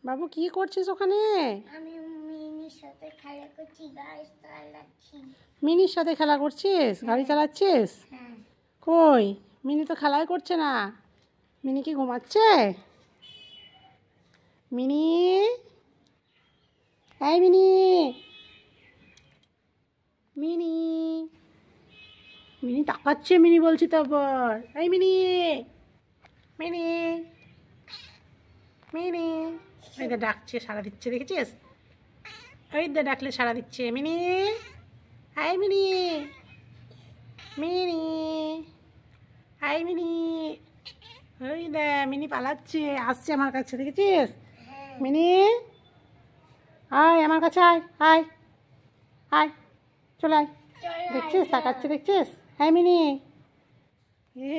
বাবু কি করছিস ওখানে? আমি মিনির সাথে খেলা করছি, গাড়ি চালাচ্ছি। মিনির সাথে খেলা করছিস? গাড়ি চালাচ্ছিস? হ্যাঁ। কই মিনি তো খেলাই করছে না। মিনি কি ঘুমাচ্ছে? মিনি, এই মিনি, মিনি, মিনি তাকাচ্ছে। মিনি বলছি তো আবার, এই মিনি, মিনি, মিনি। এই তো ডাকছে, সাড়া দিচ্ছে, দেখেছিস? এই তো ডাকলে সাড়া দিচ্ছে। Mini, hi Mini, Mini, hi Mini. ওই দে মিনি পালাচ্ছে, আসছে আমার কাছে, দেখেছিস? মিনি, আয় আমার কাছে, আয় আয় আয়, চলে আয়। দেখছিস তাকাচ্ছে, দেখছিস? হ্যাঁ মিনি, এ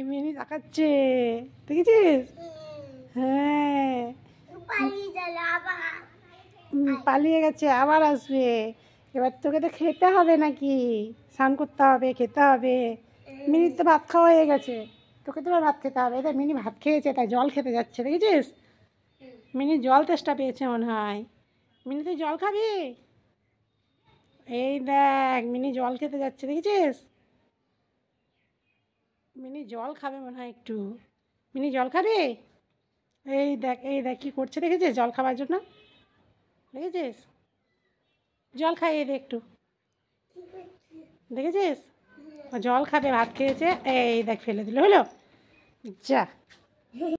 মিনি তাকাচ্ছে, দেখেছিস? হ্যাঁ, পালিয়ে গেছে, আবার আসবে। এবার তোকে তো খেতে হবে নাকি? স্নান করতে হবে, খেতে হবে। মিনির তো ভাত খাওয়া হয়ে গেছে, তোকে তো এবার ভাত খেতে হবে। এদের মিনি ভাত খেয়েছে, তাই জল খেতে যাচ্ছে, দেখেছিস? মিনি জল তেষ্টা পেয়েছে মনে হয়। মিনি তুই জল খাবি? এই দেখ মিনি জল খেতে যাচ্ছে, দেখেছিস? মিনি জল খাবে মনে হয় একটু। মিনি জল খাবি? এই দেখ, এই দেখ কী করছে, দেখেছিস? জল খাবার জন্য, দেখেছিস? জল খাইয়ে দে একটু, দেখেছিস? জল খাবে, ভাত খেয়েছে, এই দেখ ফেলে দিল, হলো যা।